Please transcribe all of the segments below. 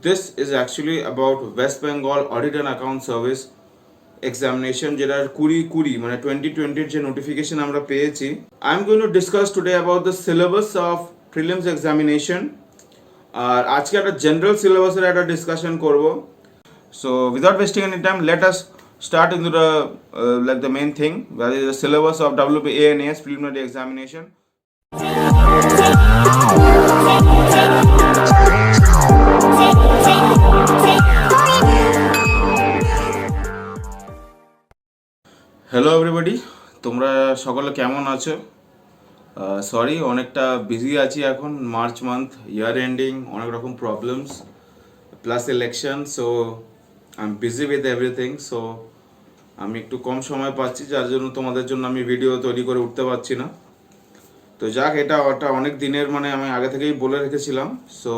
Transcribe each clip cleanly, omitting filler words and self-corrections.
This is actually about West Bengal Audit and Account Service examination যেটা কুড়ি মানে 2020 যে নোটিফিকেশন আমরা পেয়েছি। I am going to discuss today about the syllabus of prelims examination. আর আজকে একটা জেনারেল সিলেবাসের একটা ডিসকাশন করব। So without wasting any time let us start into the like the main thing, that is the syllabus of WPANAS preliminary examination. Hello everybody, তোমরা সকলে কেমন আছো? সরি, অনেকটা বিজি আছি এখন, মার্চ মান্থ, ইয়ার এন্ডিং, অনেক রকম problems plus election. So I am busy with everything. So আমি একটু কম সময় পাচ্ছি, যার জন্য তোমাদের জন্য আমি ভিডিও তৈরি করে উঠতে পারছি না। তো যাক, এটা অনেক দিনের মানে আমি আগে থেকেই বলে রেখেছিলাম। So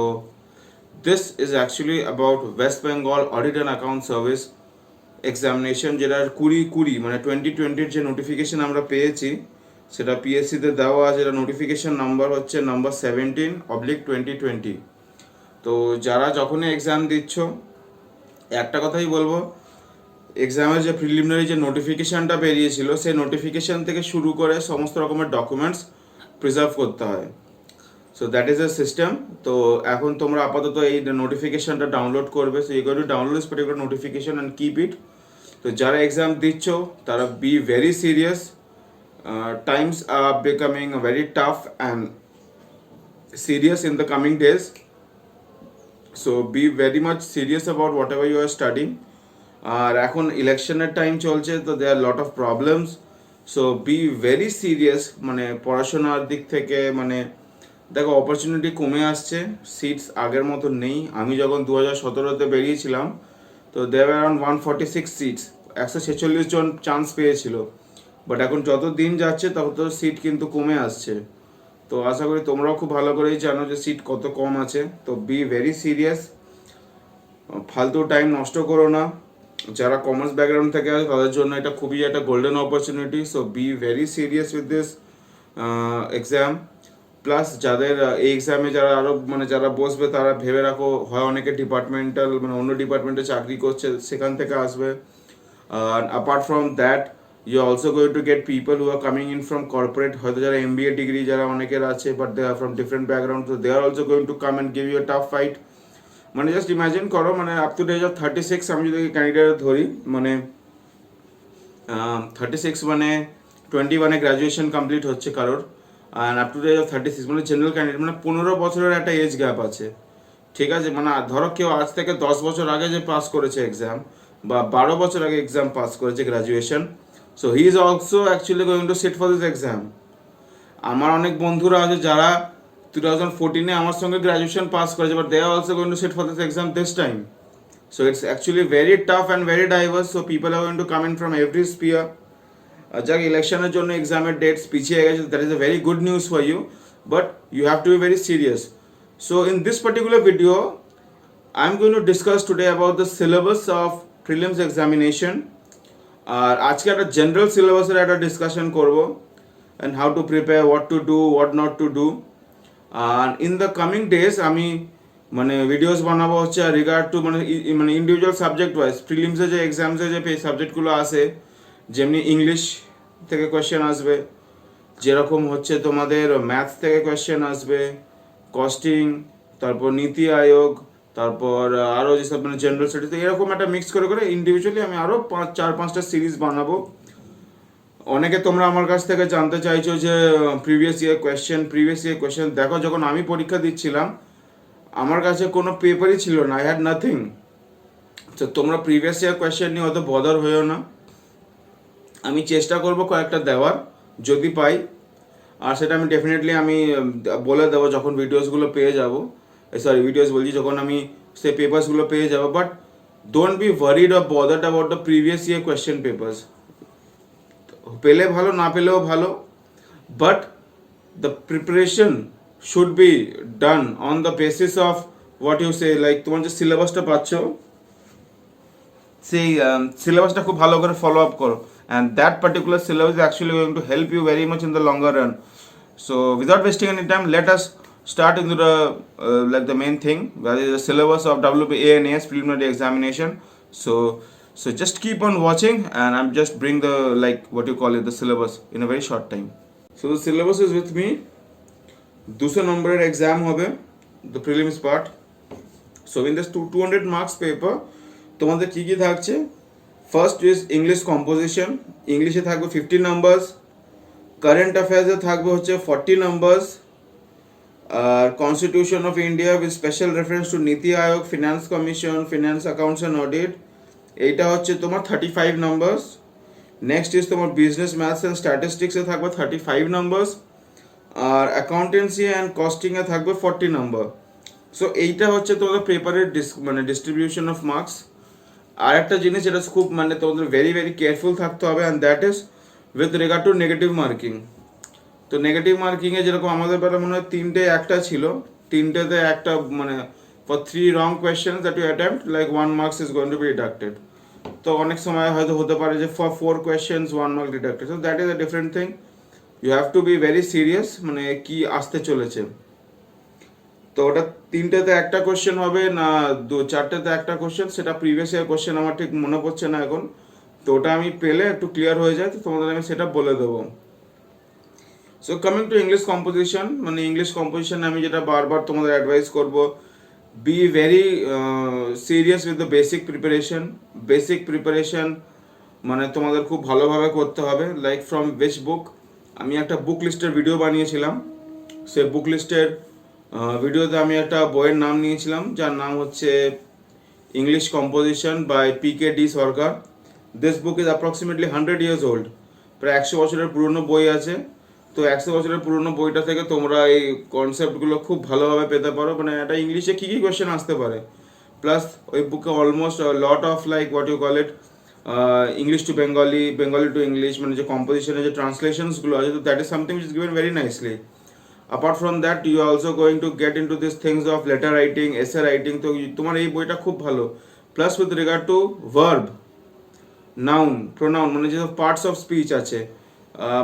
this is actually about West Bengal audit and account service examination, যেটা কুড়ি মানে 2020 যে নোটিফিকেশন আমরা পেয়েছি সেটা পিএসসিতে দেওয়া আছে। যেটা নোটিফিকেশন নাম্বার হচ্ছে নাম্বার 17/2020। তো যারা যখনই এক্সাম দিচ্ছ, একটা কথাই বলবো, এক্সামের যে প্রিলিমিনারি যে নোটিফিকেশানটা বেরিয়েছিল সেই নোটিফিকেশান থেকে শুরু করে সমস্ত রকমের ডকুমেন্টস প্রিজার্ভ করতে হয়। So that is a system. তো এখন তোমরা আপাতত এই নোটিফিকেশানটা ডাউনলোড করবে। So you going to download this particular notification and keep it. তো যারা এক্সাম দিচ্ছ তারা be very serious. Times are becoming very tough and serious in the coming days. So be very much serious about what you are studying. আর এখন ইলেকশনের time চলছে, তো they are lot of problems. So be very serious. মানে পড়াশোনার দিক থেকে মানে দেখো, অপরচুনিটি কমে আসছে, সিটস আগের মতো নেই। আমি যখন 2017-তে বেরিয়েছিলাম তো দেয়ার অ্যারাউন্ড 146 সিটস, 146 জন চান্স পেয়েছিল। বাট এখন যত দিন যাচ্ছে তত সিট কিন্তু কমে আসছে। তো আশা করি তোমরাও খুব ভালো করেই জানো যে সিট কত কম আছে। তো বি ভেরি সিরিয়াস, ফালতু টাইম নষ্ট করো না। যারা কমার্স ব্যাকগ্রাউন্ড থেকে আছে তাদের জন্য এটা খুবই একটা golden opportunity. So be very serious with this exam. Plus যাদের এই এক্সামে যারা আরও মানে যারা বসবে তারা ভেবে রাখো, হয় অনেকে ডিপার্টমেন্টাল মানে অন্য ডিপার্টমেন্টে চাকরি করছে, সেখান থেকে আসবে। আর apart from that you also going to get people who are coming in from corporate, হয়তো যারা MBA ডিগ্রি যারা অনেকের আছে, but they are from different background. তো they are also going to come and give you a tough fight. মানে just imagine করো, মানে up to age of 36 আমি যদি ক্যান্ডিডেট ধরি, মানে 36 মানে 21-এ গ্র্যাজুয়েশন কমপ্লিট হচ্ছে কারোর, আর আপ টু এজ অফ 36 মানে জেনারেল ক্যান্ডিডেট, মানে 15 বছরের একটা এজ গ্যাপ আছে। ঠিক আছে, মানে ধরো কেউ আজ থেকে 10 বছর আগে যে পাস করেছে এক্সাম, বা 12 বছর আগে এক্সাম পাস করেছে graduation, so he is also actually going to sit for this exam. আমার অনেক বন্ধুরা আছে যারা 2014-এ আমার সঙ্গে গ্র্যাজুয়েশন পাস করেছে, but they are also going to sit for this exam this time. So it's actually very tough and very diverse. So people are going to come in from every sphere. যাক, ইলেকশনের জন্য এক্সামের dates পিছিয়ে গেছে, that is a very good news for you, but you have to be very serious. So in this particular video I am going to discuss today about the syllabus of prelims examination. আর আজকে একটা general সিলেবাসের একটা discussion করব, and how to prepare, what to do, what not to do. আর in the coming days আমি মানে videos বানাবো হচ্ছে রিগার্ড টু মানে ইন্ডিভিজুয়াল সাবজেক্ট ওয়াইজ। প্রিলিমসে যে এক্সামসে যে সাবজেক্টগুলো আসে, যেমনি ইংলিশ থেকে কোয়েশ্চেন আসবে, যেরকম হচ্ছে তোমাদের ম্যাথস থেকে কোয়েশ্চেন আসবে, কস্টিং, তারপর নীতি আয়োগ, তারপর আরও যেসব মানে জেনারেল স্টাডিজ, এরকম একটা মিক্স করে করে ইন্ডিভিজুয়ালি আমি আরও 4-5টা সিরিজ বানাবো। অনেকে তোমরা আমার কাছ থেকে জানতে চাইছো যে প্রিভিয়াস ইয়ার কোয়েশ্চেন। দেখো, যখন আমি পরীক্ষা দিচ্ছিলাম আমার কাছে কোনো পেপারই ছিল না, আই হ্যাড নাথিং। তো তোমরা প্রিভিয়াস ইয়ার কোয়েশ্চেন নিয়ে অত বদার হয়েও না। আমি চেষ্টা করব কয়েকটা দেওয়ার, যদি পাই। আর সেটা আমি ডেফিনেটলি আমি বলে দেবো যখন ভিডিওসগুলো পেয়ে যাব। ভিডিওস বলছি, যখন আমি সেই পেপারসগুলো পেয়ে যাবো। But don't be worried or bothered about the previous year question papers. পেলে ভালো, না পেলেও ভালো, but the preparation should be done on the basis of what you say. Like তোমার যে সিলেবাসটা পাচ্ছ, সেই সিলেবাসটা খুব ভালো করে ফলো আপ করো, and that particular syllabus is actually going to help you very much in the longer run. So without wasting any time, let us start into the like the main thing, that is the syllabus of WPA and AS preliminary examination. So just keep on watching, and I'm just bring the like what you call it the syllabus in a very short time. So the syllabus is with me. 200 নম্বরের exam হবে, the prelims part. So in this 200 marks paper তোমাদের কি কি থাকছে, first is English composition, ইংলিশে থাকবে 50 numbers, current অ্যাফেয়ার্সে থাকবে হচ্ছে 40 নাম্বারস, আর constitution of India with special reference to Niti Aayog, finance commission, finance accounts and audit, এইটা হচ্ছে তোমার 35 নাম্বারস। নেক্সট ইজ তোমার বিজনেস ম্যাথস অ্যান্ড স্ট্যাটিস্টিক্সে থাকবে 35 নাম্বারস, আর অ্যাকাউন্টেন্সি অ্যান্ড কস্টিংয়ে থাকবে 40 নাম্বার। সো এইটা হচ্ছে তোমাদের পেপারের মানে ডিস্ট্রিবিউশন অফ মার্কস। আর একটা জিনিস যেটা খুব মানে তোমাদের ভেরি ভেরি কেয়ারফুল থাকতে হবে, and that is with regard two negative marking. তো নেগেটিভ মার্কিংয়ে যেরকম আমাদের বেলা মনে হয় 3টে একটা ছিল, 3টেতে একটা মানে for 3 wrong question that you attempt like 1 marks is going to be deducted. তো অনেক সময় হয়তো হতে পারে যে for 4 questions 1 mark deducted. So that is a different thing, you have to be very serious মানে কি আসতে চলেছে। তো ওটা 3টেতে একটা কোশ্চেন হবে না 4টেতে একটা কোশ্চেন, সেটা প্রিভিয়াস ইয়ার কোশ্চেন আমার ঠিক মনে পড়ছে না এখন। তো ওটা আমি পেলে একটু ক্লিয়ার হয়ে যায় তো তোমাদের আমি সেটা বলে দেবো। So coming to English composition, মানে ইংলিশ কম্পোজিশন আমি যেটা বারবার তোমাদের অ্যাডভাইস করব, B very serious with the basic preparation মানে তোমাদের খুব ভালোভাবে করতে হবে। লাইক ফ্রম উইচ বুক, আমি একটা বুক লিস্টের ভিডিও বানিয়েছিলাম, সে বুক লিস্টের ভিডিওতে আমি একটা বইয়ের নাম নিয়েছিলাম যার নাম হচ্ছে English composition by PK.D. Sarkar. This book is approximately 100 years old, প্রায় 100 বছরের পুরনো বই আছে। তো 100 বছরের পুরনো বইটা থেকে তোমরা এই কনসেপ্টগুলো খুব ভালোভাবে পেতে পারো, মানে একটা ইংলিশে কী কী কোয়েশ্চেন আসতে পারে। প্লাস ওই বুকে almost lot of like what you call it English to Bengali, Bengali to English, মানে যে কম্পোজিশনের যে ট্রান্সলেশনসগুলো আছে, তো that is something which is given very nicely. Apart from that, you are also going to get into these things of letter writing, essay writing. তো তোমার এই বইটা খুব ভালো। Plus with regard two verb, noun, pronoun, মানে যে parts of speech আছে,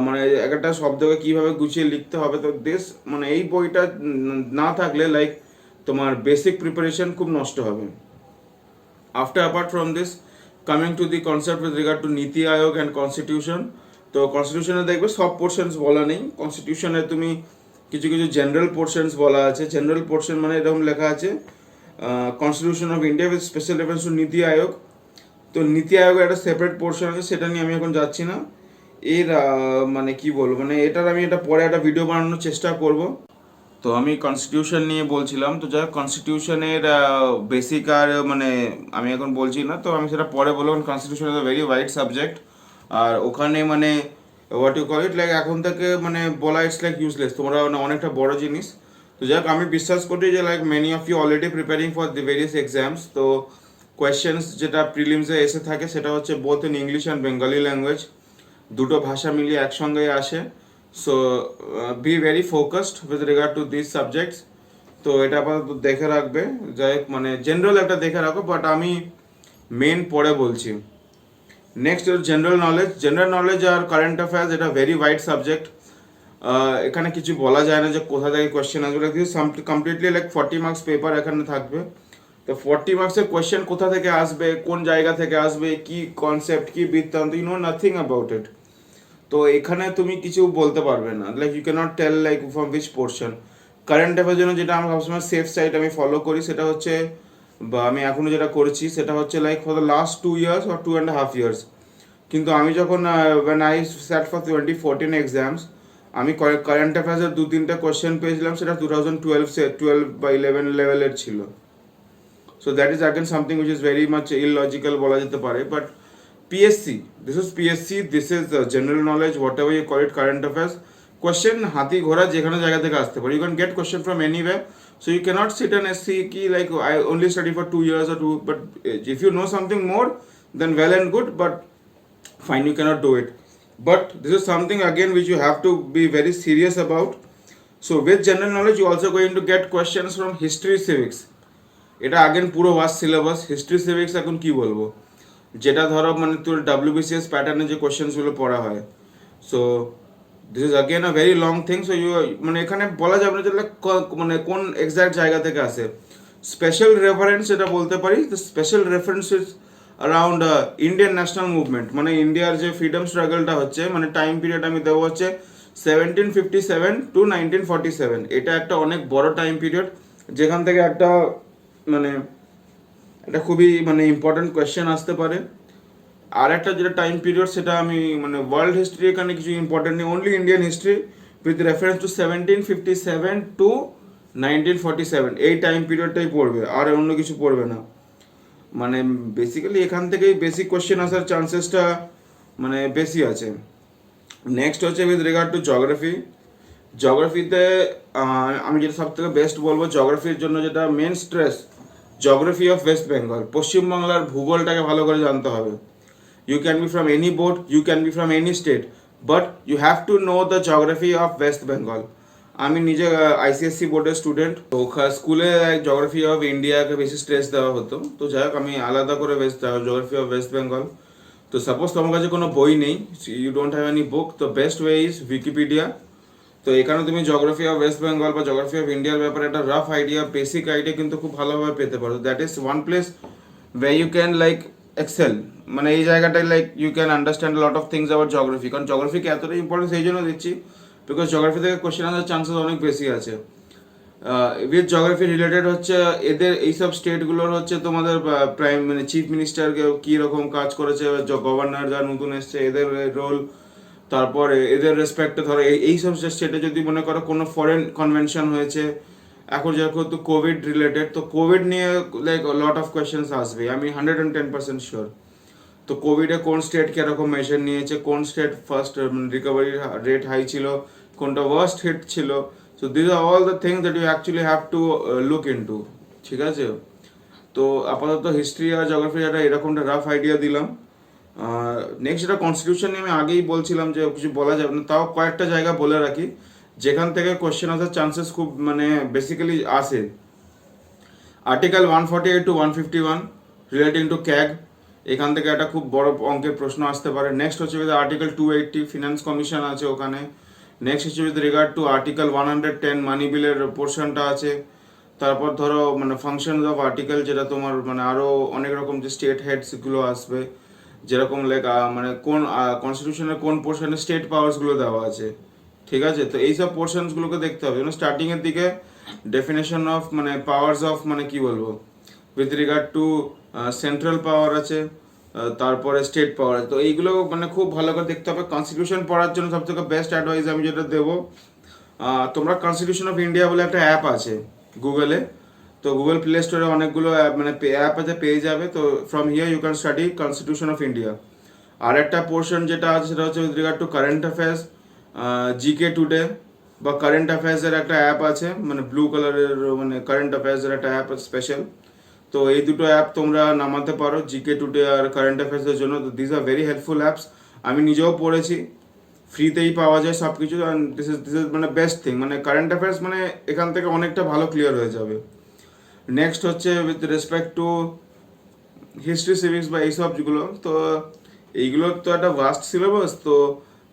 মানে একটা শব্দকে কীভাবে গুছিয়ে লিখতে হবে, তো দিস মানে এই বইটা না থাকলে লাইক তোমার বেসিক প্রিপারেশন খুব নষ্ট হবে। apart from this, coming to the concept with regard to নীতি আয়োগ অ্যান্ড কনস্টিটিউশন, তো কনস্টিটিউশনে দেখবে সব পোর্শনস বলা নেই, কনস্টিটিউশনে তুমি কিছু কিছু জেনারেল পোর্শনস বলা আছে। জেনারেল পোর্শন মানে এরকম লেখা আছে constitution of India with special reference to Niti আয়োগ। তো নীতি আয়োগের একটা সেপারেট পোর্শন আছে, সেটা নিয়ে আমি এখন যাচ্ছি না। এর মানে কি বলবো, মানে এটার আমি এটা পরে একটা ভিডিও বানানোর চেষ্টা করব। তো আমি কনস্টিটিউশন নিয়ে বলছিলাম, তো যাই কনস্টিটিউশনের বেসিক আর মানে আমি এখন বলছি না, তো আমি সেটা পরে বলবো। Constitution is a very wide subject, আর ওখানে মানে what you call it like এখন থেকে মানে বলা ইটস লাইক ইউজলেস, তোমরা অনেকটা বড় জিনিস। তো যাই আমি বিশ্বাস করি যে like many of you already preparing for the various exams. তো কোয়েশ্চেন্স যেটা প্রিলিমসে এসে থাকে সেটা হচ্ছে both in English and Bengali language, দুটো ভাষা মিলিয়ে একসঙ্গে আসে। So be very focused with regard to this subjects. তো এটা আপাতত দেখে রাখবে, যাই হোক মানে জেনারেল একটা দেখে রাখো, বাট আমি মেন পরে বলছি। নেক্সট জেনারেল নলেজ আর কারেন্ট অ্যাফেয়ার্স, এটা ভেরি ওয়াইড সাবজেক্ট। এখানে কিছু বলা যায় না যে কোথা থেকে কোয়েশ্চেন আসবে, কমপ্লিটলি লাইক 40 মার্কস পেপার এখানে থাকবে। তো 40 মার্কসের কোয়েশ্চেন কোথা থেকে আসবে, কোন জায়গা থেকে আসবে, কি কনসেপ্ট, কি বৃত্তান্ত, you know nothing about it. তো এখানে তুমি কিছু বলতে পারবে না, like you can't tell like from which portion. Current affairs জন্য যেটা আমি সবসময় সেফ সাইড আমি ফলো করি, সেটা হচ্ছে বা আমি এখনও যেটা করছি সেটা হচ্ছে like for the last 2 years or 2.5 years। কিন্তু আমি যখন when I sat for 2014 exams, আমি কারেন্ট অ্যাফেয়ার্সের 2-3টা কোয়েশ্চেন পেয়েছিলাম, সেটা 2012 বা 11 লেভেলের ছিল। So that is again something which is very much illogical বলা যেতে পারে। But PSC, this is general knowledge, whatever you call it, current affairs. Question হাতি ঘোড়া যেখানে জায়গা থেকে আসতে পারে, you can get question from anywhere. So you cannot sit and see ki like I only study for 2 years or 2, but if you know something more then well and good, but fine, you cannot do it. But this is something again which you have to be very serious about. So with general knowledge you also going to get questions from history, civics. এটা again পুরো vast syllabus. History civics এখন কি বলবো, যেটা ধরো মানে তোর WBCS প্যাটার্নে যে কোয়েশ্চেন্সগুলো পড়া হয়। So this is again a very long thing. So you মানে এখানে বলা যাবে না যে like মানে কোন এক্সাক্ট জায়গা থেকে আসে। স্পেশাল রেফারেন্স যেটা বলতে পারি, the special reference is around Indian national movement, মানে ইন্ডিয়ার যে ফ্রিডম স্ট্রাগলটা হচ্ছে, মানে টাইম পিরিয়ড আমি দেবো হচ্ছে 1757 টু 1947। এটা একটা অনেক বড় টাইম পিরিয়ড, যেখান থেকে একটা মানে এটা খুবই মানে ইম্পর্টেন্ট কোয়েশ্চেন আসতে পারে। আর একটা যেটা টাইম পিরিয়ড, সেটা আমি মানে ওয়ার্ল্ড হিস্ট্রি এখানে কিছু ইম্পর্টেন্ট নেই, only Indian history with reference to 1757 to 1947, এই টাইম পিরিয়ডটাই পড়বে, আর অন্য কিছু পড়বে না। মানে বেসিক্যালি এখান থেকেই বেসিক কোয়েশ্চেন আসার চান্সেসটা মানে বেশি আছে। নেক্সট হচ্ছে উইথ রিগার্ড টু জিওগ্রাফি। জিওগ্রাফিতে আমি যেটা সব থেকে বেস্ট বলবো জিওগ্রাফির জন্য, যেটা main stress, geography of West Bengal, পশ্চিমবাংলার ভূগোলটাকে ভালো করে জানতে হবে। You can be from any board, you can be from any state, but you have to know the geography of West Bengal. আমি নিজে আইসিএসসি বোর্ডের স্টুডেন্ট, তো স্কুলে জিওগ্রাফি অফ ইন্ডিয়াকে বেশি স্ট্রেস দেওয়া হতো। তো যাই হোক, আমি আলাদা করে জিওগ্রাফি অফ ওয়েস্ট বেঙ্গল। তো সাপোজ তোমার কাছে কোনো বই নেই, you don't have any book, তো বেস্ট ওয়ে ইজ উইকিপিডিয়া। তো এখানে তুমি জিওগ্রাফি অফ ওয়েস্ট বেঙ্গল বা জিওগ্রাফি অফ ইন্ডিয়ার ব্যাপারে একটা রাফ আইডিয়া, বেসিক আইডিয়া কিন্তু খুব ভালোভাবে পেতে পারো। That is one place where you can like excel, মানে এই জায়গাটায় like you can understand lot of things about geography. কারণ জিওগ্রাফিকে এতটা ইম্পর্টেন্স এই জন্য দিচ্ছি বিকজ জিওগ্রাফি থেকে কোশ্চেন আসার চান্সেস অনেক বেশি আছে। উইথ জিওগ্রাফি রিলেটেড হচ্ছে এদের এইসব স্টেটগুলোর হচ্ছে তোমাদের প্রাইম মানে চিফ মিনিস্টারকে কী রকম কাজ করেছে, গভর্নর যারা নতুন এসছে এদের রোল, তারপরে এদের রেসপেক্টে ধরো এইসব স্টেটে যদি মনে করো কোনো ফরেন কনভেনশন হয়েছে, এখন যেহেতু কোভিড রিলেটেড, তো কোভিড নিয়ে লাইক লট অফ কোয়েশ্চেন্স আসবে, আমি 110% শিওর। তো কোভিডে কোন স্টেট কীরকম মেজার নিয়েছে, কোন state first recovery rate high ছিল, কোনটা ওয়ার্স্ট হিট ছিল, so this are all the things that you actually have to look into. ঠিক আছে, তো আপাতত হিস্ট্রি আর জিওগ্রাফি একটা এরকমটা রাফ আইডিয়া দিলাম। নেক্সট যেটা কনস্টিটিউশন নিয়ে আমি আগেই বলছিলাম যে কিছু বলা যাবে না, তাও কয়েকটা জায়গা বলে রাখি যেখান থেকে কোশ্চেন আসার চান্সেস খুব মানে বেসিক্যালি আসে। Article 148 to 151 relating to CAG, এখান থেকে একটা খুব বড় অঙ্কের প্রশ্ন আসতে পারে। নেক্সট হচ্ছে আর্টিকেল 280 ফিনান্স কমিশন আছে ওখানে। নেক্সট হচ্ছে উইথ রিগার্ড টু আর্টিকেল 110 মানি বিলের পোর্শনটা আছে। তারপর ধরো মানে ফাংশনস অফ আর্টিকেল, যেটা তোমার মানে আরও অনেক রকম যে স্টেট হেডসগুলো আসবে, যেরকম লাইক মানে কোন কনস্টিটিউশনের কোন পোর্শনে স্টেট পাওয়ার্সগুলো দেওয়া আছে। ঠিক আছে, তো এইসব পোর্শনসগুলোকে দেখতে হবে। যেমন স্টার্টিংয়ের দিকে ডেফিনেশন অফ মানে পাওয়ার্স অফ মানে কি বলবো উইথ রিগার্ড টু সেন্ট্রাল পাওয়ার আছে, তারপরে স্টেট পাওয়ার আছে। তো এইগুলো মানে খুব ভালো করে দেখতে হবে। কনস্টিটিউশন পড়ার জন্য সবথেকে বেস্ট অ্যাডভাইস আমি যেটা দেবো, তোমরা কনস্টিটিউশন অফ ইন্ডিয়া বলে একটা অ্যাপ আছে গুগলে, তো গুগল প্লে স্টোরে অনেকগুলো অ্যাপ মানে অ্যাপ আছে, পেয়ে যাবে। তো from here you can study constitution of India. আর একটা পোর্শন যেটা আছে সেটা হচ্ছে with regard to current affairs, GK today বা কারেন্ট অ্যাফেয়ার্সের একটা অ্যাপ আছে, মানে ব্লু কালারের মানে কারেন্ট অ্যাফেয়ার্সের একটা অ্যাপ স্পেশাল। তো এই দুটো অ্যাপ তোমরা নামাতে পারো জিকে টুডে আর কারেন্ট অ্যাফেয়ার্সের জন্য। তো this are very helpful apps, আমি নিজেও পড়েছি, ফ্রিতেই পাওয়া যায় সব কিছু। অ্যান্ড দিস ইজ মানে বেস্ট থিং, মানে কারেন্ট অ্যাফেয়ার্স মানে এখান থেকে অনেকটা ভালো ক্লিয়ার হয়ে যাবে। নেক্সট হচ্ছে with respect to history civics বা এইসব যেগুলো, তো এইগুলোর তো একটা ভাস্ট সিলেবাস, তো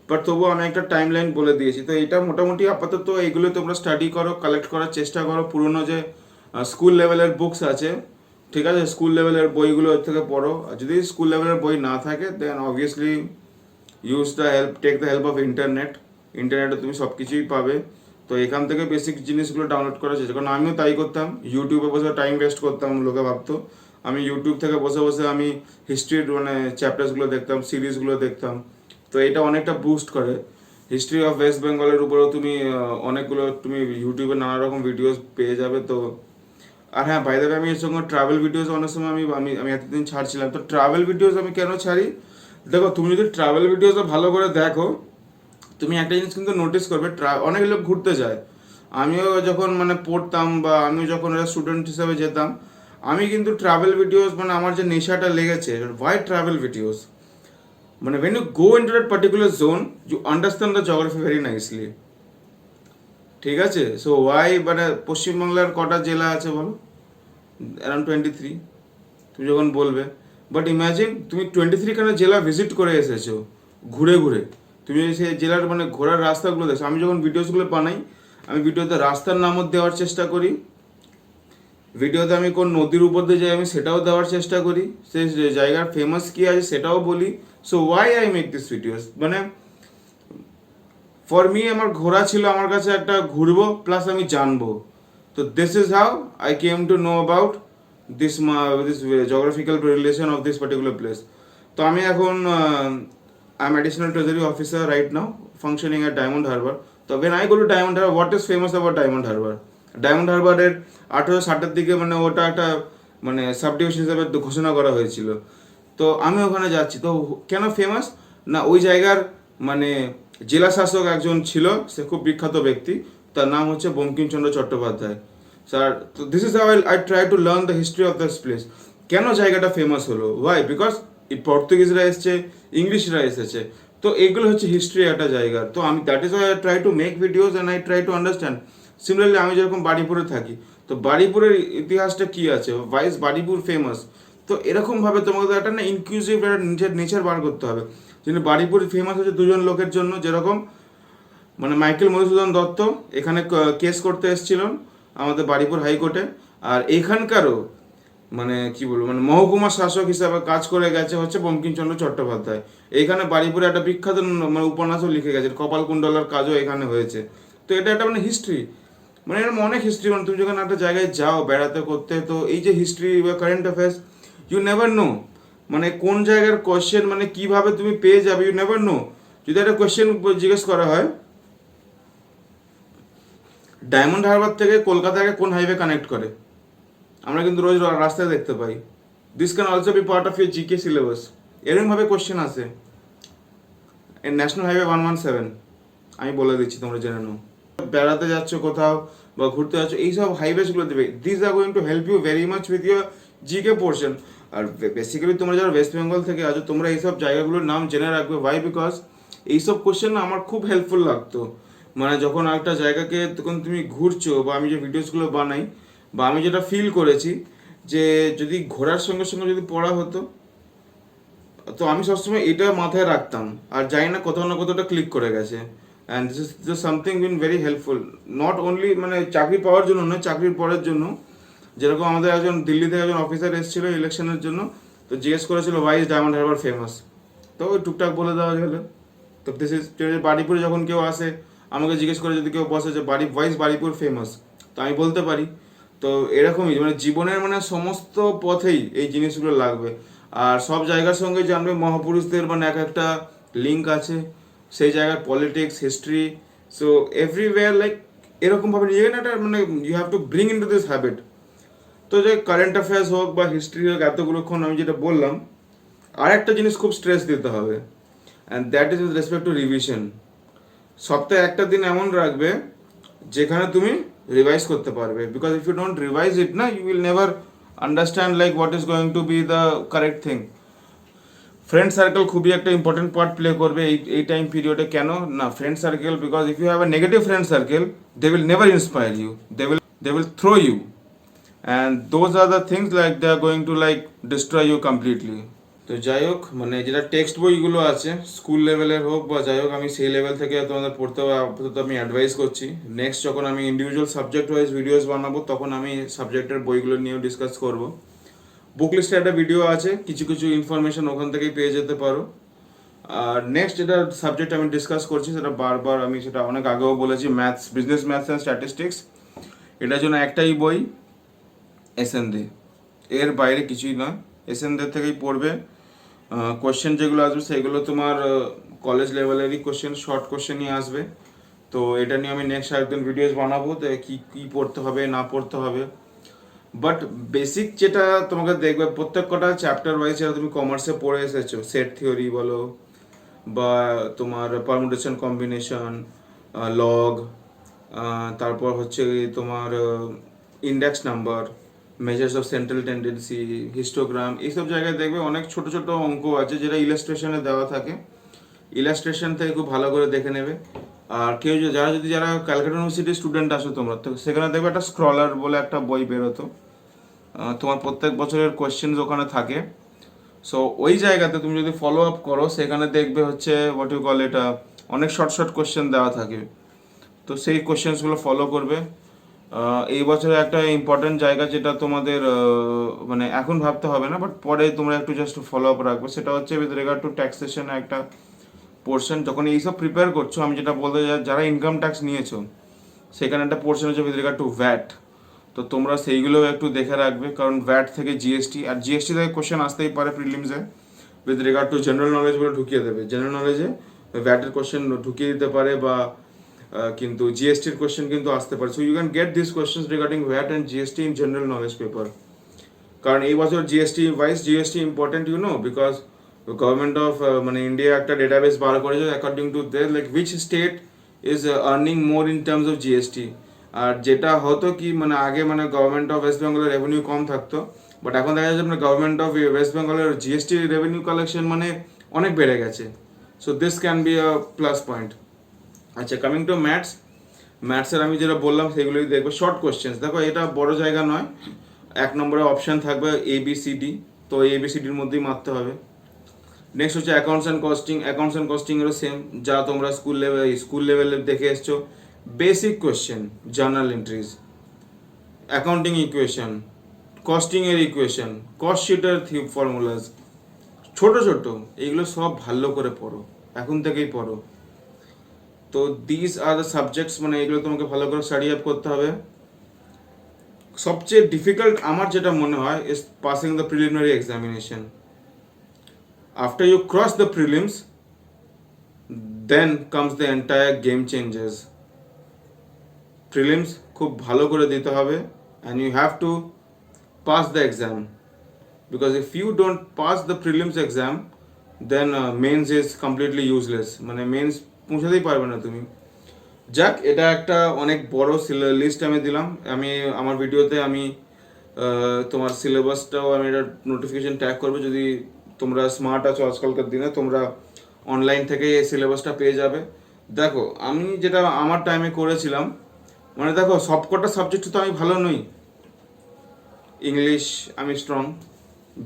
বাট তবুও আমি একটা টাইম লাইন বলে দিয়েছি। তো এটা মোটামুটি আপাতত এইগুলো তোমরা স্টাডি করো, কালেক্ট করার চেষ্টা করো। পুরনো যে স্কুল লেভেলের বুকস আছে, ঠিক আছে, স্কুল লেভেলের বইগুলো এর থেকে পড়ো। আর যদি স্কুল লেভেলের বই না থাকে then obviously use the help, take the help of internet. ইন্টারনেটে তুমি সব কিছুই পাবে। তো এখান থেকে বেসিক জিনিসগুলো ডাউনলোড করা চেষ্টা, কারণ আমিও তাই করতাম, ইউটিউবে বসে টাইম ওয়েস্ট করতাম, লোকে ভাবতো। আমি ইউটিউব থেকে বসে বসে আমি হিস্ট্রির মানে চ্যাপ্টার্সগুলো দেখতাম, সিরিজগুলো দেখতাম। তো এটা অনেকটা বুস্ট করে। হিস্ট্রি অফ ওয়েস্ট বেঙ্গলের উপরেও তুমি অনেকগুলো তুমি ইউটিউবে নানা রকম ভিডিওস পেয়ে যাবে। তো আর হ্যাঁ, বাই দ্য ওয়ে, আমি এর সঙ্গে ট্রাভেল ভিডিওস অনেক সময় আমি আমি আমি এতদিন ছাড়ছিলাম। তো ট্রাভেল ভিডিওস আমি কেন ছাড়ি, দেখো তুমি যদি ট্রাভেল ভিডিওসটা ভালো করে দেখো, তুমি একটা জিনিস কিন্তু নোটিস করবে, অনেক লোক ঘুরতে যায়। আমিও যখন মানে পড়তাম বা আমিও যখন স্টুডেন্ট হিসেবে যেতাম, আমি কিন্তু ট্রাভেল ভিডিওস মানে আমার যে নেশাটা লেগেছে, ওয়াই ট্রাভেল ভিডিওস, মানে when you go into that particular zone you understand the geography very nicely। ঠিক আছে, সো ওয়াই মানে পশ্চিমবাংলার কটা জেলা আছে বলো, অ্যারাউন্ড 23 তুমি যখন বলবে, বাট ইমাজিন তুমি 23 খানা জেলা ভিজিট করে এসেছো ঘুরে ঘুরে, তুমি সেই জেলার মানে ঘোরার রাস্তাগুলো দেখো। আমি যখন ভিডিওসগুলো বানাই, আমি ভিডিওতে রাস্তার নামও দেওয়ার চেষ্টা করি, ভিডিওতে আমি কোন নদীর উপর দিয়ে যাই আমি সেটাও দেওয়ার চেষ্টা করি, সেই জায়গার ফেমাস কী আছে সেটাও বলি। So why I make this videos, মানে ফর মি আমার ঘোরা ছিল আমার কাছে একটা ঘুরবো প্লাস আমি জানবো। তো this is how I came to know about this this geographical relation of this particular place. তো আমি এখন I am additional treasury officer right now functioning at Diamond Harbour. তো when I go to Diamond Harbour, what is famous about Diamond Harbour? ডায়মন্ড হারবারের 1860-এর দিকে মানে ওটা একটা মানে সাবডিভিশন হিসেবে ঘোষণা করা হয়েছিল। তো আমি ওখানে যাচ্ছি, তো কেন ফেমাস না ওই জায়গার মানে জেলা শাসক একজন ছিল, সে খুব বিখ্যাত ব্যক্তি, তার নাম হচ্ছে বঙ্কিমচন্দ্র চট্টোপাধ্যায় স্যার। তো this is how I try to learn the history of this place. কেন জায়গাটা ফেমাস হলো? ওয়াই? বিকজ এই পর্তুগিজরা এসছে, ইংলিশরা এসেছে, তো এগুলো হচ্ছে হিস্ট্রি একটা জায়গার। তো আমি that is Y I try to make videos and I try to understand. Similarly আমি যেরকম বাড়িপুরে থাকি, তো বাড়িপুরের ইতিহাসটা কি আছে, ওয়াই ইজ বাড়িপুর ফেমাস। তো এরকমভাবে তোমাকে একটা না ইনক্লুসিভ একটা নেচার বার করতে হবে। যিনি বাড়িপুর ফেমাস হচ্ছে দুজন লোকের জন্য, যেরকম মানে মাইকেল মধুসূদন দত্ত এখানে কেস করতে এসেছিলেন আমাদের বাড়িপুর হাইকোর্টে, আর এখানকারও মানে কি বলবো মানে মহকুমা শাসক হিসাবে কাজ করে গেছে হচ্ছে বঙ্কিমচন্দ্র চট্টোপাধ্যায়। এইখানে বাড়িপুরে একটা বিখ্যাত মানে উপন্যাসও লিখে গেছে, কপালকুণ্ডলার কাজও এখানে হয়েছে। তো এটা একটা মানে হিস্ট্রি, মানে এরকম অনেক হিস্ট্রি। মানে তুমি যখন একটা জায়গায় যাও বেড়াতে করতে, তো এই যে হিস্ট্রি বা current affairs, you never know মানে কোন জায়গার কোয়েশ্চেন মানে কিভাবে তুমি পেয়ে যাবে, ইউ নেভার নো। যদি একটা কোয়েশ্চেন জিজ্ঞেস করা হয় ডায়মন্ড হারবার থেকে কলকাতাকে কোন হাইওয়ে কানেক্ট করে, আমরা কিন্তু রোজ রাস্তায় দেখতে পাই। This can also be part of your GK syllabus. এরকমভাবে কোয়েশ্চেন আসে। ন্যাশনাল হাইওয়ে 117 আমি বলে দিচ্ছি, তোমরা জেনে নাও। বেড়াতে যাচ্ছ কোথাও বা ঘুরতে যাচ্ছ, এইসব হাইওয়েজগুলো দেবে। This are going to help you very much with your GK portion. আর বেসিক্যালি তোমরা যারা ওয়েস্ট বেঙ্গল থেকে আছো, তোমরা এইসব জায়গাগুলোর নাম জেনে রাখবে। ওয়াই? বিকজ এইসব কোশ্চেন না আমার খুব হেল্পফুল লাগতো। মানে যখন একটা জায়গাকে তখন তুমি ঘুরছো, বা আমি যে ভিডিওসগুলো বানাই, বা আমি যেটা ফিল করেছি যে যদি ঘোরার সঙ্গে সঙ্গে যদি পড়া হতো, তো আমি সবসময় এটা মাথায় রাখতাম। আর জানি না কোথাও না কোথাওটা ক্লিক করে গেছে। And this is something been very helpful, not only মানে চাকরি পাওয়ার জন্য নয়, চাকরির পরের জন্য। যেরকম আমাদের একজন দিল্লি থেকে একজন অফিসার এসেছিল ইলেকশনের জন্য, তো জিজ্ঞেস করেছিল why is Diamond Harbour famous, তো ওই টুকটাক বলে দেওয়া গেলো। তো দিস ইজ বাড়িপুরে যখন কেউ আসে আমাকে জিজ্ঞেস করে, যদি কেউ বসে যে ওয়াই ইজ বাড়িপুর ফেমাস, তো আমি বলতে পারি। তো এরকমই মানে জীবনের মানে সমস্ত পথেই এই জিনিসগুলো লাগবে। আর সব জায়গার সঙ্গে জানবে মহাপুরুষদের মানে এক একটা লিঙ্ক আছে, সেই জায়গার politics, history, so everywhere like এরকমভাবে নিজেকে না একটা মানে you have to bring in to this habit. তো যে কারেন্ট অ্যাফেয়ার্স হোক বা হিস্ট্রি হোক, এতগুলোক্ষণ আমি যেটা বললাম, আর একটা জিনিস খুব স্ট্রেস দিতে হবে, and that is with respect to revision. সপ্তাহে একটা দিন এমন রাখবে যেখানে তুমি রিভাইজ করতে পারবে। Because if you don't revise it না, you will never understand like what is going to be the correct thing. Friend circle খুবই একটা ইম্পর্টেন্ট পার্ট প্লে করবে এই টাইম পিরিয়ডে। কেন না friend circle? Because if you have a negative friend circle, they will never inspire you, they will throw you, and those are the things like they are going to like destroy you completely. তো যাই হোক, মানে যেটা text বইগুলো আছে school লেভেলের হোক বা যাই হোক, আমি সেই লেভেল থেকে তোমাদের পড়তে হবে আপাতত আমি অ্যাডভাইস করছি। নেক্সট যখন আমি ইন্ডিভিজুয়াল সাবজেক্ট ওয়াইজ ভিডিওস বানাবো, তখন আমি সাবজেক্টের বইগুলো নিয়েও ডিসকাস করব। বুক লিস্টে একটা ভিডিও আছে, কিছু কিছু ইনফরমেশন ওখান থেকেই পেয়ে যেতে পারো। আর নেক্সট যেটা সাবজেক্ট আমি ডিসকাস করছি, সেটা বারবার আমি সেটা অনেক আগেও বলেছি, maths, business maths and statistics. এটার জন্য একটাই বই, এসএন দে, এর বাইরে কিছুই নয়। এসএন দে থেকেই পড়বে। কোশ্চেন যেগুলো আসবে সেগুলো তোমার কলেজ লেভেলেরই কোশ্চেন, শর্ট কোশ্চেনই আসবে। তো এটা নিয়ে আমি নেক্সট একদিন ভিডিওস বানাবো, তো কী পড়তে হবে না পড়তে হবে। বাট বেসিক যেটা তোমাকে দেখবে প্রত্যেক কটা চ্যাপ্টার ওয়াইজ, যেটা তুমি কমার্সে পড়ে এসেছো, সেট থিওরি বলো বা তোমার পারমুটেশন কম্বিনেশন, লগ, তারপর হচ্ছে তোমার index number, measures of central tendency, histogram, এইসব জায়গায় দেখবে অনেক ছোট ছোট অঙ্ক আছে যেটা ইলাস্ট্রেশনে দেওয়া থাকে। ইলাস্ট্রেশন থেকে খুব ভালো করে দেখে নেবে। আর কেউ যারা ক্যালকাটা ইউনিভার্সিটির স্টুডেন্ট আসো তোমরা, তো সেখানে দেখবে একটা স্ক্রলার বলে একটা বই বেরোতো, তোমার প্রত্যেক বছরের কোয়েশ্চেন ওখানে থাকে। সো ওই জায়গাতে তুমি যদি ফলো আপ করো, সেখানে দেখবে হচ্ছে হোয়াট ইউ কল এটা অনেক শর্ট শর্ট কোশ্চেন দেওয়া থাকে, তো সেই কোশ্চেন্সগুলো ফলো করবে। এই বছরে একটা ইম্পর্টেন্ট জায়গা যেটা তোমাদের মানে এখন ভাবতে হবে না, বাট পরে তোমরা একটু জাস্ট ফলো আপ রাখবে, সেটা হচ্ছে উইথ রিগার্ড টু ট্যাক্সেশন একটা পোর্শন। যখন এইসব প্রিপেয়ার করছো, আমি যেটা বলতে চাই, যারা ইনকাম ট্যাক্স নিয়েছো সেখানে একটা পোর্শন হচ্ছে উইথ রিগার্ড টু ভ্যাট, তো তোমরা সেইগুলোও একটু দেখে রাখবে, কারণ ভ্যাট থেকে জিএসটি, আর জিএসটি থেকে কোশ্চেন আসতেই পারে প্রিলিমসে উইথ রিগার্ড টু জেনারেল নলেজগুলো ঢুকিয়ে দেবে। জেনারেল নলেজে ভ্যাটের কোশ্চেন ঢুকিয়ে দিতে পারে, বা কিন্তু জিএসটির কোশ্চেন কিন্তু আসতে পারে। So you can get this questions regarding VAT and GST in general knowledge paper. কারণ এই বছর GST wise GST important, you know, because government of মানে ইন্ডিয়া একটা ডেটাবেস বার করেছে according to they like which state is earning more in terms of GST. আর যেটা হতো কি, মানে আগে মানে গভর্নমেন্ট অফ ওয়েস্ট বেঙ্গলের রেভিনিউ কম থাকতো, বাট এখন দেখা যাচ্ছে মানে গভর্নমেন্ট অফ ওয়েস্ট বেঙ্গলের জিএসটি রেভিনিউ কালেকশন মানে অনেক বেড়ে গেছে। So this can be a plus point. আচ্ছা, কামিং টু ম্যাথস, ম্যাথসের আমি যেটা বললাম সেগুলোই দেখবো। শর্ট কোশ্চেন্স দেখো, এটা বড় জায়গা নয়, 1 নম্বরে অপশান থাকবে ABCD, তো ABCDর মধ্যেই মারতে হবে। নেক্সট হচ্ছে accounts and costing. Accounts and কস্টিংয়েরও সেম, যা তোমরা স্কুল লেভেলে দেখে এসছো। Basic question, journal entries, accounting equation, কস্টিংয়ের ইকুয়েশন, কস্ট শিটের ফর্মুলাস, ছোট ছোট, এইগুলো সব ভালো করে পড়ো, এখন থেকেই পড়ো। তো দিস আর দ্য সাবজেক্টস, মানে এগুলো তোমাকে ভালো করে স্টাডি আপ করতে হবে। সবচেয়ে ডিফিকাল্ট আমার যেটা মনে হয় is passing the preliminary examination. After you cross the prelims, then comes the entire game changes. Prelims খুব ভালো করে দিতে হবে, and you have to pass the exam, because if you don't pass the prelims exam, then mains is completely useless, মানে mains পৌঁছাতেই পারবে না তুমি। যাক, এটা একটা অনেক বড় লিস্ট আমি দিলাম। আমি আমার ভিডিওতে আমি তোমার সিলেবাসটাও আমি এটা নোটিফিকেশন ট্যাগ করবো। যদি তোমরা স্মার্ট আছো আজকালকার দিনে, তোমরা অনলাইন থেকে এই সিলেবাসটা পেয়ে যাবে। দেখো, আমি যেটা আমার টাইমে করেছিলাম, মানে দেখো সবকটা সাবজেক্ট তো আমি ভালো নই। ইংলিশ আমি স্ট্রং,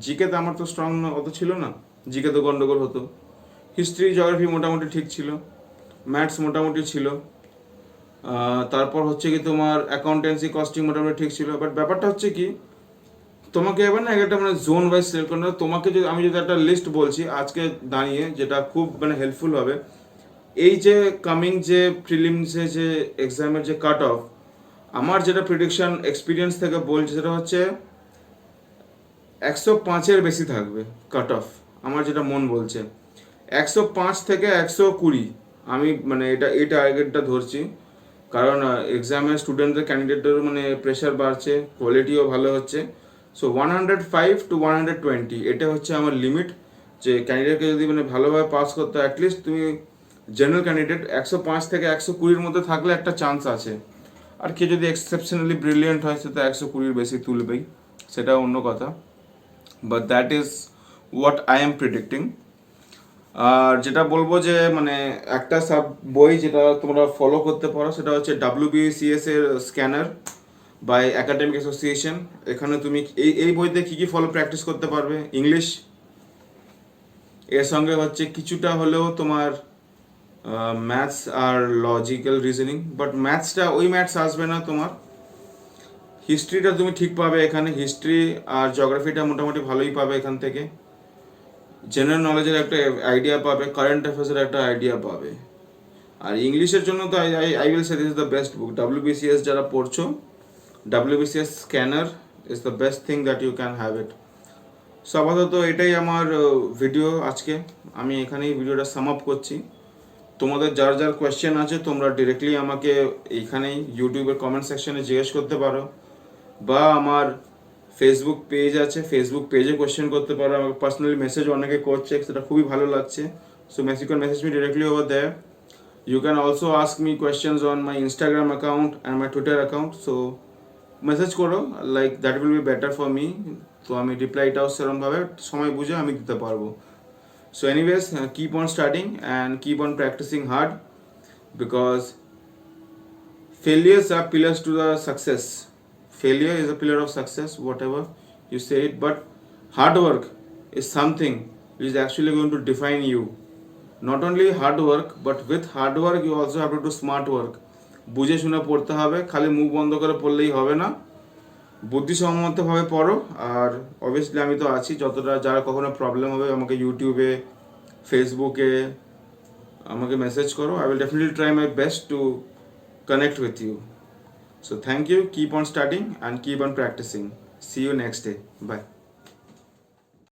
জিকেতে আমার তো স্ট্রং অত ছিল না, জিকে তো গন্ডগোল হতো। হিস্ট্রি জিওগ্রাফি মোটামুটি ঠিক ছিল, ম্যাথস মোটামুটি ছিল, তারপর হচ্ছে কি তোমার অ্যাকাউন্টেন্সি কস্টিং মোটামুটি ঠিক ছিল। বাট ব্যাপারটা হচ্ছে কি, তোমাকে এবার না একটা মানে জোন ওয়াইজ সিলেক্ট করতে হবে। তোমাকে যদি আমি যদি একটা লিস্ট বলছি আজকে দাঁড়িয়ে, যেটা খুব মানে হেল্পফুল হবে, এই যে কামিং যে প্রিলিমসে যে এক্সামের যে কাট অফ, আমার যেটা প্রিডিকশন এক্সপিরিয়েন্স থেকে বলছে, সেটা হচ্ছে 105-এর বেশি থাকবে কাট অফ। আমার যেটা মন বলছে 105 থেকে 120, আমি মানে এই টার্গেটটা ধরছি। কারণ এক্সামে স্টুডেন্টদের ক্যান্ডিডেটদের মানে প্রেশার বাড়ছে, কোয়ালিটিও ভালো হচ্ছে। সো 105 to 120 এটা হচ্ছে আমার লিমিট, যে ক্যান্ডিডেটকে যদি মানে ভালোভাবে পাস করতে, অ্যাটলিস্ট তুমি জেনারেল ক্যান্ডিডেট 105 থেকে 120-র মধ্যে থাকলে একটা চান্স আছে। আর কেউ যদি এক্সেপশনালি ব্রিলিয়েন্ট হয়, সে তো 120-র বেশি তুলবেই, সেটা অন্য কথা। But that is what I am predicting. আর যেটা বলবো যে মানে একটা বই যেটা তোমরা ফলো করতে পারো, সেটা হচ্ছে WBCS এর স্ক্যানার বাই একাডেমিক অ্যাসোসিয়েশন। এখানে তুমি এই বইতে কী কী ফলো প্র্যাকটিস করতে পারবে, ইংলিশ, এর সঙ্গে হচ্ছে কিছুটা হলেও তোমার ম্যাথস আর লজিক্যাল রিজনিং। বাট ম্যাথসটা ওই ম্যাথস আসবে না তোমার। হিস্ট্রিটা তুমি ঠিক পাবে এখানে, হিস্ট্রি আর জিওগ্রাফিটা মোটামুটি ভালোই পাবে এখান থেকে। জেনারেল নলেজের একটা আইডিয়া পাবে, কারেন্ট অ্যাফেয়ার্সের একটা আইডিয়া পাবে। আর ইংলিশের জন্য তো I will say this is the best book. WBCS যারা পড়ছো, WBCS scanner is the best thing that you can have it. So আপাতত এটাই আমার ভিডিও আজকে, আমি এখানেই ভিডিওটা সাম আপ করছি। তোমাদের যার যার কোয়েশ্চেন আছে তোমরা ডিরেক্টলি আমাকে এইখানেই ইউটিউবের কমেন্ট সেকশনে জিজ্ঞেস করতে পারো, বা আমার ফেসবুক পেজ আছে, ফেসবুক পেজে কোয়েশ্চেন করতে পারো। আমাকে পার্সোনালি মেসেজ অনেকে করছে, সেটা খুবই ভালো লাগছে। So you can message me directly over there. You can also ask me questions on my Instagram account and my Twitter account. So message করো, like that will be better for me. তো আমি রিপ্লাইটাও সেরকম ভাবে সময় বুঝে আমি দিতে পারবো। So anyways, keep on studying and keep on practicing hard, because failures are pillars to the success. Failure is a pillar of success, whatever you say it, but hard work is something which is actually going to define you. Not only hard work but with hard work you also have to do smart work. বুঝে শুনে পড়তে হবে, খালি মুখ বন্ধ করে পড়লেই হবে না, বুদ্ধিসম্মতভাবে পড়ো। আর অবভিয়াসলি আমি তো আছি, যতটা যারা কখনো প্রবলেম হবে আমাকে ইউটিউবে, ফেসবুকে আমাকে মেসেজ করো। I will definitely try my best to connect with you. So thank you, keep on studying and keep on practicing. See you next day. Bye.